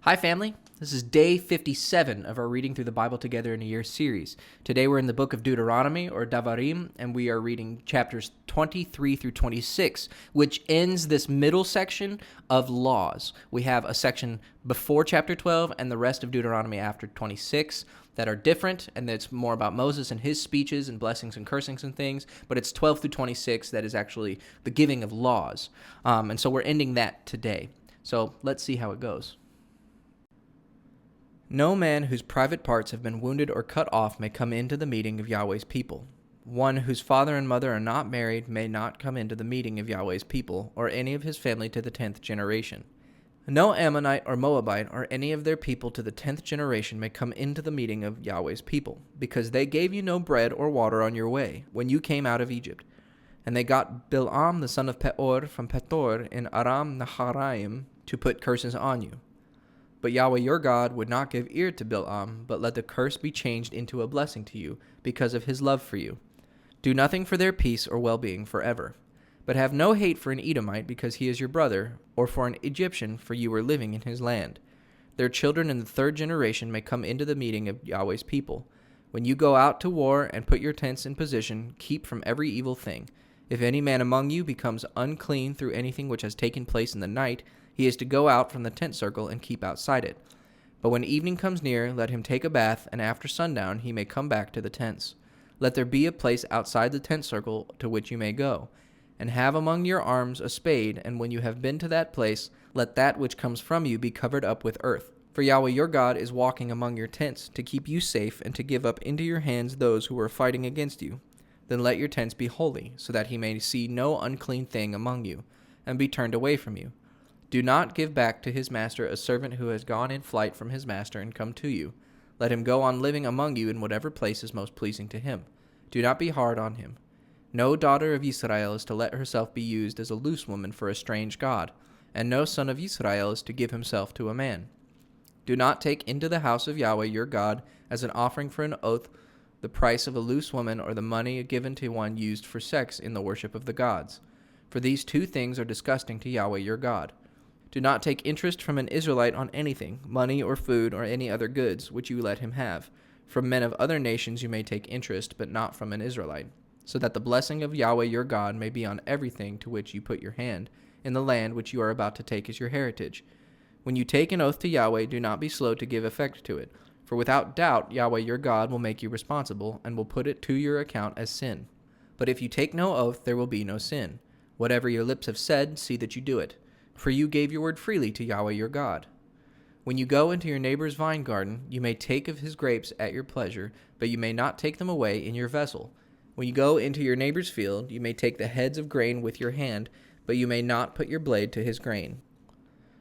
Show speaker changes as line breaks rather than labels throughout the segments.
Hi, family. This is day 57 of our Reading Through the Bible Together in a Year series. Today we're in the book of Deuteronomy, or Davarim, and we are reading chapters 23 through 26, which ends this middle section of laws. We have a section before chapter 12 and the rest of Deuteronomy after 26 that are different, and it's more about Moses and his speeches and blessings and cursings and things, but it's 12 through 26 that is actually the giving of laws. And so we're ending that today. So let's see how it goes. No man whose private parts have been wounded or cut off may come into the meeting of Yahweh's people. One whose father and mother are not married may not come into the meeting of Yahweh's people, or any of his family to the 10th generation. No Ammonite or Moabite or any of their people to the 10th generation may come into the meeting of Yahweh's people, because they gave you no bread or water on your way when you came out of Egypt. And they got Bil'am the son of Peor from Petor in Aram Naharaim to put curses on you. But Yahweh your God would not give ear to Bil'am, but let the curse be changed into a blessing to you, because of his love for you. Do nothing for their peace or well-being forever. But have no hate for an Edomite, because he is your brother, or for an Egyptian, for you are living in his land. Their children in the 3rd generation may come into the meeting of Yahweh's people. When you go out to war and put your tents in position, keep from every evil thing. If any man among you becomes unclean through anything which has taken place in the night, he is to go out from the tent circle and keep outside it. But when evening comes near, let him take a bath, and after sundown he may come back to the tents. Let there be a place outside the tent circle to which you may go. And have among your arms a spade, and when you have been to that place, let that which comes from you be covered up with earth. For Yahweh your God is walking among your tents, to keep you safe, and to give up into your hands those who are fighting against you. Then let your tents be holy, so that he may see no unclean thing among you, and be turned away from you. Do not give back to his master a servant who has gone in flight from his master and come to you. Let him go on living among you in whatever place is most pleasing to him. Do not be hard on him. No daughter of Israel is to let herself be used as a loose woman for a strange god, and no son of Israel is to give himself to a man. Do not take into the house of Yahweh your God as an offering for an oath the price of a loose woman or the money given to one used for sex in the worship of the gods. For these 2 things are disgusting to Yahweh your God. Do not take interest from an Israelite on anything, money or food or any other goods, which you let him have. From men of other nations you may take interest, but not from an Israelite, so that the blessing of Yahweh your God may be on everything to which you put your hand, in the land which you are about to take as your heritage. When you take an oath to Yahweh, do not be slow to give effect to it, for without doubt Yahweh your God will make you responsible, and will put it to your account as sin. But if you take no oath, there will be no sin. Whatever your lips have said, see that you do it. For you gave your word freely to Yahweh your God. When you go into your neighbor's vine garden, you may take of his grapes at your pleasure, but you may not take them away in your vessel. When you go into your neighbor's field, you may take the heads of grain with your hand, but you may not put your blade to his grain.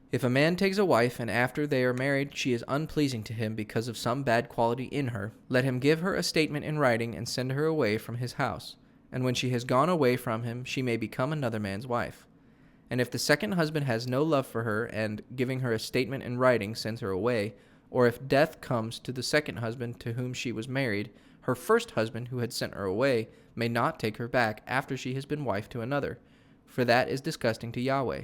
If a man takes a wife, and after they are married she is unpleasing to him because of some bad quality in her, let him give her a statement in writing and send her away from his house. And when she has gone away from him, she may become another man's wife. And if the second husband has no love for her, and, giving her a statement in writing, sends her away, or if death comes to the second husband to whom she was married, her first husband, who had sent her away, may not take her back after she has been wife to another, for that is disgusting to Yahweh.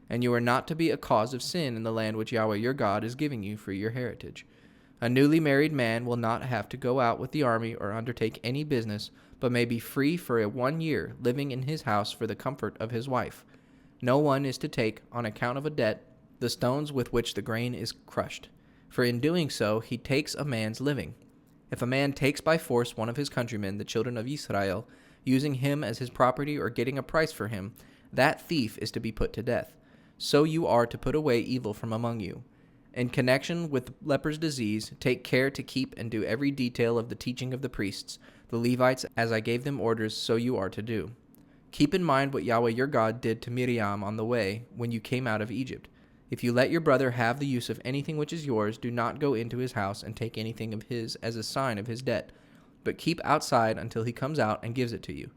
And you are not to be a cause of sin in the land which Yahweh your God is giving you for your heritage. A newly married man will not have to go out with the army or undertake any business, but may be free for 1 year, living in his house for the comfort of his wife. No one is to take, on account of a debt, the stones with which the grain is crushed, for in doing so he takes a man's living. If a man takes by force one of his countrymen, the children of Israel, using him as his property or getting a price for him, that thief is to be put to death. So you are to put away evil from among you. In connection with leper's disease, take care to keep and do every detail of the teaching of the priests, the Levites, as I gave them orders, so you are to do. Keep in mind what Yahweh your God did to Miriam on the way when you came out of Egypt. If you let your brother have the use of anything which is yours, do not go into his house and take anything of his as a sign of his debt, but keep outside until he comes out and gives it to you.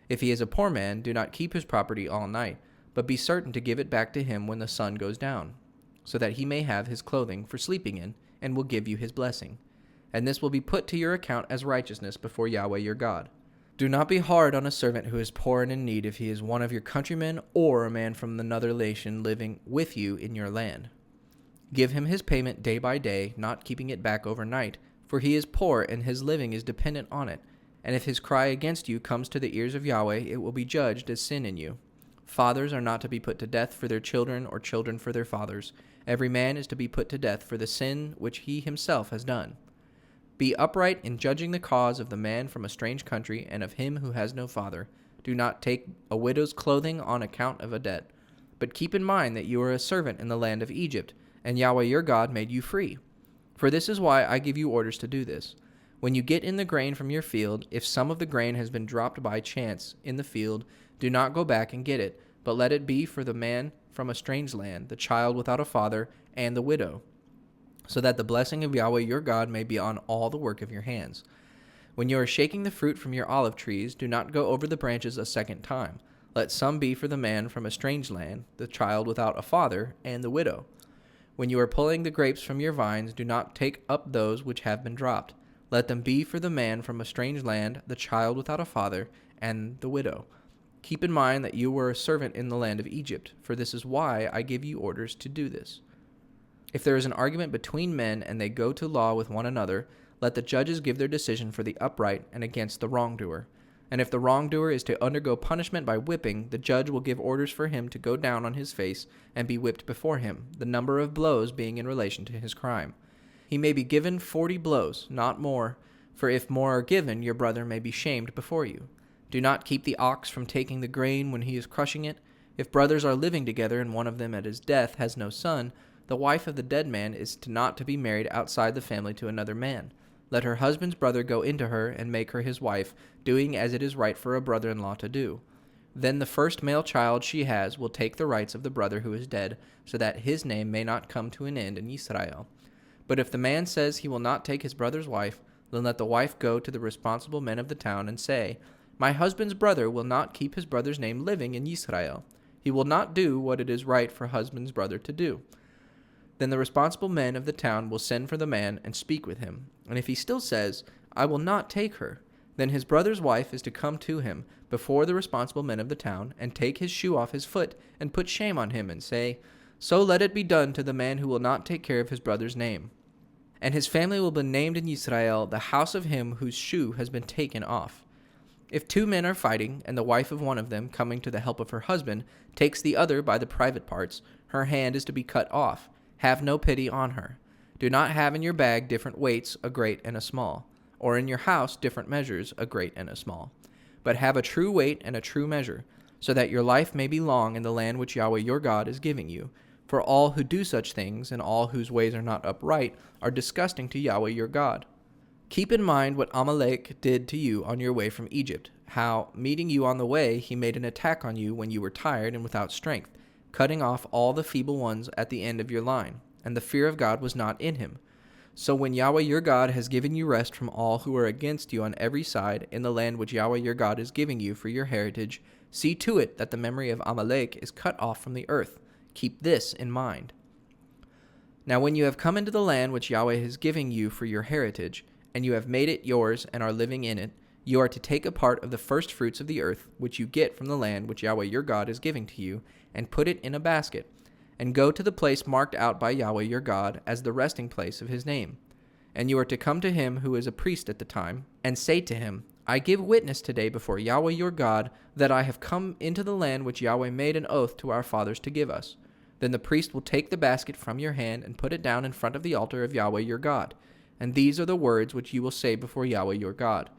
If he is a poor man, do not keep his property all night, but be certain to give it back to him when the sun goes down, so that he may have his clothing for sleeping in, and will give you his blessing. And this will be put to your account as righteousness before Yahweh your God. Do not be hard on a servant who is poor and in need if he is one of your countrymen or a man from another nation living with you in your land. Give him his payment day by day, not keeping it back overnight, for he is poor and his living is dependent on it. And if his cry against you comes to the ears of Yahweh, it will be judged as sin in you. Fathers are not to be put to death for their children, or children for their fathers. Every man is to be put to death for the sin which he himself has done. Be upright in judging the cause of the man from a strange country and of him who has no father. Do not take a widow's clothing on account of a debt. But keep in mind that you are a servant in the land of Egypt, and Yahweh your God made you free. For this is why I give you orders to do this. When you get in the grain from your field, if some of the grain has been dropped by chance in the field, do not go back and get it, but let it be for the man from a strange land, the child without a father, and the widow, so that the blessing of Yahweh your God may be on all the work of your hands. When you are shaking the fruit from your olive trees, do not go over the branches a second time. Let some be for the man from a strange land, the child without a father, and the widow. When you are pulling the grapes from your vines, do not take up those which have been dropped. Let them be for the man from a strange land, the child without a father, and the widow. Keep in mind that you were a servant in the land of Egypt, for this is why I give you orders to do this. If there is an argument between men and they go to law with one another, let the judges give their decision for the upright and against the wrongdoer. And if the wrongdoer is to undergo punishment by whipping, the judge will give orders for him to go down on his face and be whipped before him, the number of blows being in relation to his crime. He may be given 40 blows, not more, for if more are given, your brother may be shamed before you. Do not keep the ox from taking the grain when he is crushing it. If brothers are living together and one of them at his death has no son, the wife of the dead man is not to be married outside the family to another man. Let her husband's brother go into her and make her his wife, doing as it is right for a brother-in-law to do. Then the first male child she has will take the rights of the brother who is dead, so that his name may not come to an end in Israel. But if the man says he will not take his brother's wife, then let the wife go to the responsible men of the town and say, My husband's brother will not keep his brother's name living in Israel. He will not do what it is right for husband's brother to do. Then the responsible men of the town will send for the man and speak with him. And if he still says, I will not take her, then his brother's wife is to come to him before the responsible men of the town, and take his shoe off his foot, and put shame on him, and say, So let it be done to the man who will not take care of his brother's name. And his family will be named in Israel the house of him whose shoe has been taken off. If two men are fighting, and the wife of one of them, coming to the help of her husband, takes the other by the private parts, her hand is to be cut off. Have no pity on her. Do not have in your bag different weights, a great and a small, or in your house different measures, a great and a small. But have a true weight and a true measure, so that your life may be long in the land which Yahweh your God is giving you. For all who do such things, and all whose ways are not upright, are disgusting to Yahweh your God. Keep in mind what Amalek did to you on your way from Egypt, how, meeting you on the way, he made an attack on you when you were tired and without strength, cutting off all the feeble ones at the end of your line, and the fear of God was not in him. So when Yahweh your God has given you rest from all who are against you on every side in the land which Yahweh your God is giving you for your heritage, see to it that the memory of Amalek is cut off from the earth. Keep this in mind. Now when you have come into the land which Yahweh is giving you for your heritage, and you have made it yours and are living in it, you are to take a part of the first fruits of the earth, which you get from the land which Yahweh your God is giving to you, and put it in a basket, and go to the place marked out by Yahweh your God as the resting place of his name. And you are to come to him who is a priest at the time, and say to him, I give witness today before Yahweh your God that I have come into the land which Yahweh made an oath to our fathers to give us. Then the priest will take the basket from your hand and put it down in front of the altar of Yahweh your God. And these are the words which you will say before Yahweh your God.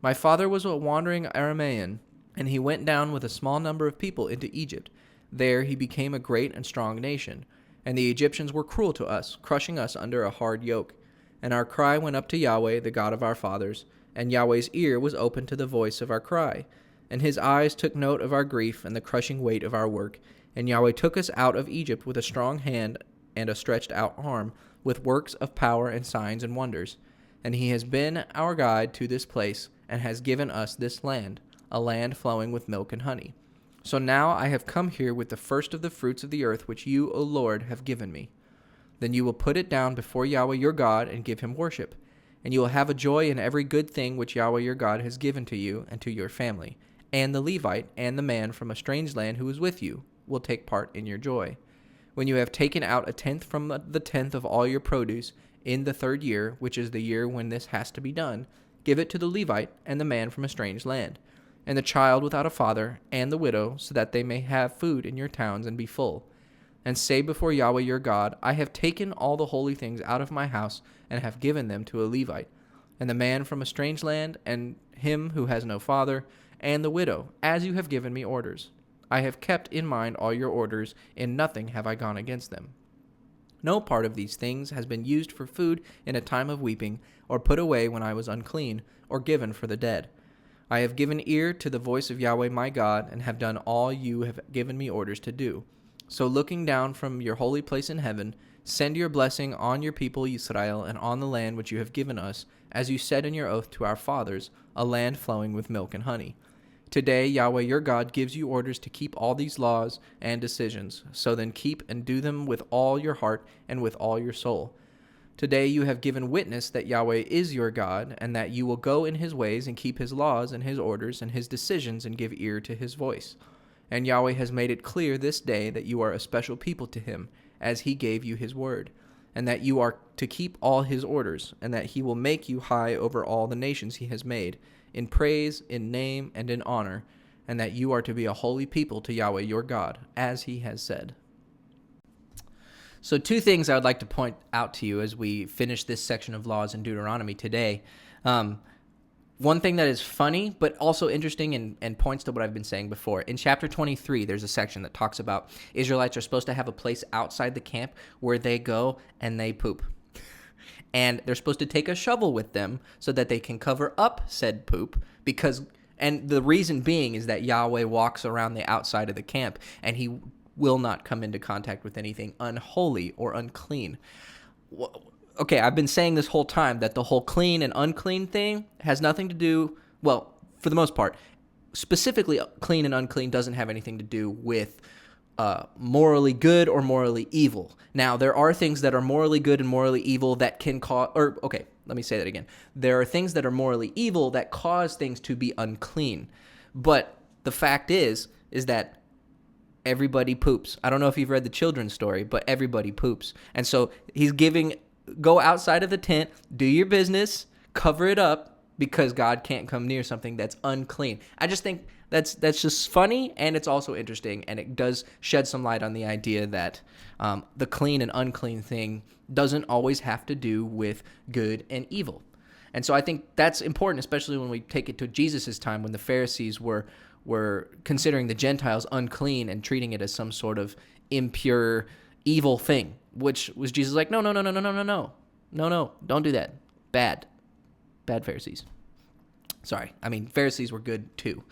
My father was a wandering Aramean, and he went down with a small number of people into Egypt. There he became a great and strong nation. And the Egyptians were cruel to us, crushing us under a hard yoke. And our cry went up to Yahweh, the God of our fathers, and Yahweh's ear was open to the voice of our cry. And his eyes took note of our grief and the crushing weight of our work. And Yahweh took us out of Egypt with a strong hand and a stretched out arm, with works of power and signs and wonders. And he has been our guide to this place, and has given us this land, a land flowing with milk and honey. So now I have come here with the first of the fruits of the earth which you, O Lord, have given me. Then you will put it down before Yahweh your God and give him worship. And you will have a joy in every good thing which Yahweh your God has given to you and to your family. And the Levite and the man from a strange land who is with you will take part in your joy. when you have taken out a tenth from the tenth of all your produce in the 3rd year, which is the year when this has to be done, give it to the Levite and the man from a strange land, and the child without a father, and the widow, so that they may have food in your towns and be full. And say before Yahweh your God, I have taken all the holy things out of my house, and have given them to a Levite, and the man from a strange land, and him who has no father, and the widow, as you have given me orders. I have kept in mind all your orders, in nothing have I gone against them. No part of these things has been used for food in a time of weeping, or put away when I was unclean, or given for the dead. I have given ear to the voice of Yahweh my God, and have done all you have given me orders to do. So looking down from your holy place in heaven, send your blessing on your people Israel, and on the land which you have given us, as you said in your oath to our fathers, a land flowing with milk and honey. Today Yahweh your God gives you orders to keep all these laws and decisions. So then keep and do them with all your heart and with all your soul. Today you have given witness that Yahweh is your God, and that you will go in his ways and keep his laws and his orders and his decisions and give ear to his voice. And Yahweh has made it clear this day that you are a special people to him, as he gave you his word, and that you are to keep all his orders, and that he will make you high over all the nations he has made, in praise, in name, and in honor, and that you are to be a holy people to Yahweh your God, as he has said. So 2 things I would like to point out to you as we finish this section of laws in Deuteronomy today. One thing that is funny, but also interesting and points to what I've been saying before. In chapter 23, there's a section that talks about Israelites are supposed to have a place outside the camp where they go and they poop. And they're supposed to take a shovel with them so that they can cover up said poop, and the reason being is that Yahweh walks around the outside of the camp, and he will not come into contact with anything unholy or unclean. Okay, I've been saying this whole time that the whole clean and unclean thing has nothing to do, well, for the most part, specifically clean and unclean doesn't have anything to do with morally good or morally evil. Now, there are things that are morally good and morally evil that can cause, let me say that again. There are things that are morally evil that cause things to be unclean. But the fact is that everybody poops. I don't know if you've read the children's story, but everybody poops. And so he's go outside of the tent, do your business, cover it up, because God can't come near something that's unclean. I just think that's just funny, and it's also interesting, and it does shed some light on the idea that the clean and unclean thing doesn't always have to do with good and evil. And so I think that's important, especially when we take it to Jesus' time, when the Pharisees were considering the Gentiles unclean and treating it as some sort of impure, evil thing, which was Jesus like, no, don't do that. Bad Pharisees. Sorry, I mean, Pharisees were good too.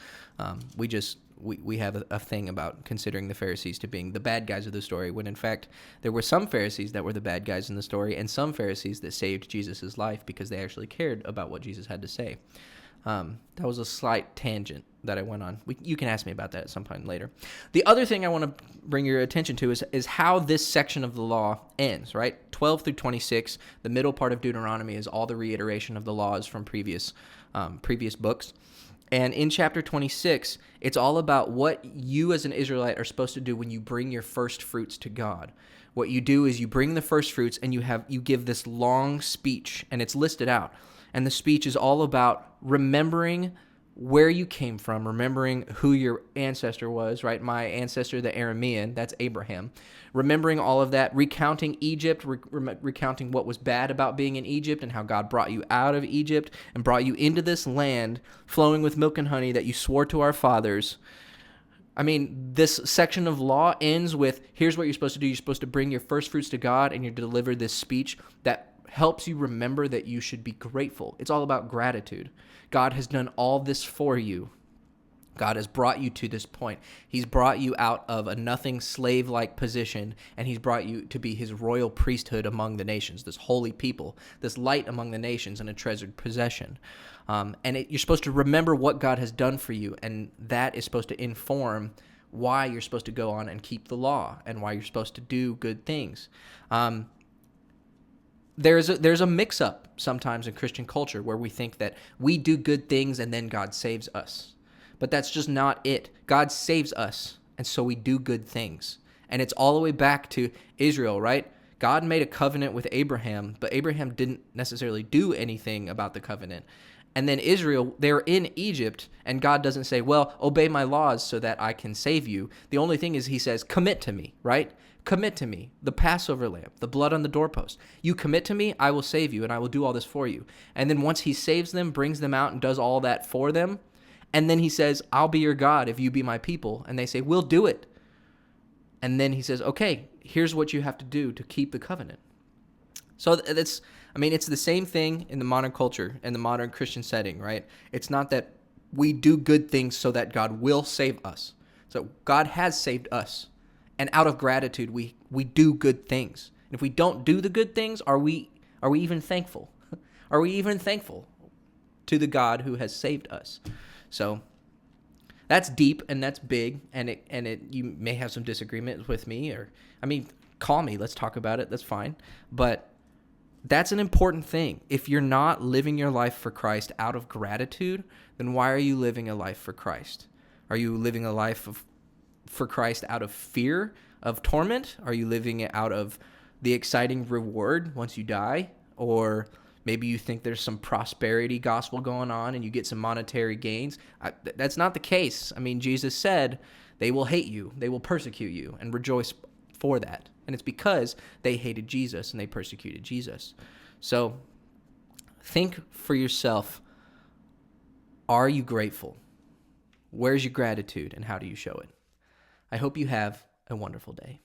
We have a thing about considering the Pharisees to being the bad guys of the story, when in fact there were some Pharisees that were the bad guys in the story, and some Pharisees that saved Jesus' life because they actually cared about what Jesus had to say. That was a slight tangent that I went on. You can ask me about that at some point later. The other thing I want to bring your attention to is how this section of the law ends, right? 12 through 26, the middle part of Deuteronomy is all the reiteration of the laws from previous books. And in chapter 26, it's all about what you as an Israelite are supposed to do when you bring your first fruits to God. What you do is you bring the first fruits and you give this long speech, and it's listed out. And the speech is all about remembering where you came from, remembering who your ancestor was, right? My ancestor, the Aramean, that's Abraham. Remembering all of that, recounting Egypt, recounting what was bad about being in Egypt and how God brought you out of Egypt and brought you into this land flowing with milk and honey that you swore to our fathers. I mean, this section of law ends with, here's what you're supposed to do. You're supposed to bring your first fruits to God, and you deliver this speech that helps you remember that you should be grateful. It's all about gratitude. God has done all this for you. God has brought you to this point. He's brought you out of a nothing slave-like position, and he's brought you to be his royal priesthood among the nations, this holy people, this light among the nations, and a treasured possession. You're supposed to remember what God has done for you, and that is supposed to inform why you're supposed to go on and keep the law and why you're supposed to do good things. There's a mix-up sometimes in Christian culture where we think that we do good things and then God saves us. But that's just not it. God saves us, and so we do good things. And it's all the way back to Israel, right? God made a covenant with Abraham, but Abraham didn't necessarily do anything about the covenant. And then Israel, they're in Egypt, and God doesn't say, well, obey my laws so that I can save you. The only thing is he says, commit to me, right? Commit to me, the Passover lamb, the blood on the doorpost. You commit to me, I will save you, and I will do all this for you. And then once he saves them, brings them out, and does all that for them, and then he says, I'll be your God if you be my people. And they say, we'll do it. And then he says, okay, here's what you have to do to keep the covenant. So it's the same thing in the modern culture, in the modern Christian setting, right? It's not that we do good things so that God will save us. So God has saved us. And out of gratitude, we do good things. And if we don't do the good things, are we even thankful? Are we even thankful to the God who has saved us? So that's deep and that's big, and you may have some disagreements with me, call me, let's talk about it, that's fine. But that's an important thing. If you're not living your life for Christ out of gratitude, then why are you living a life for Christ? Are you living a life for Christ out of fear of torment? Are you living it out of the exciting reward once you die? Or maybe you think there's some prosperity gospel going on and you get some monetary gains. That's not the case. Jesus said, they will hate you, they will persecute you, and rejoice for that. And it's because they hated Jesus and they persecuted Jesus. So think for yourself, are you grateful? Where's your gratitude and how do you show it? I hope you have a wonderful day.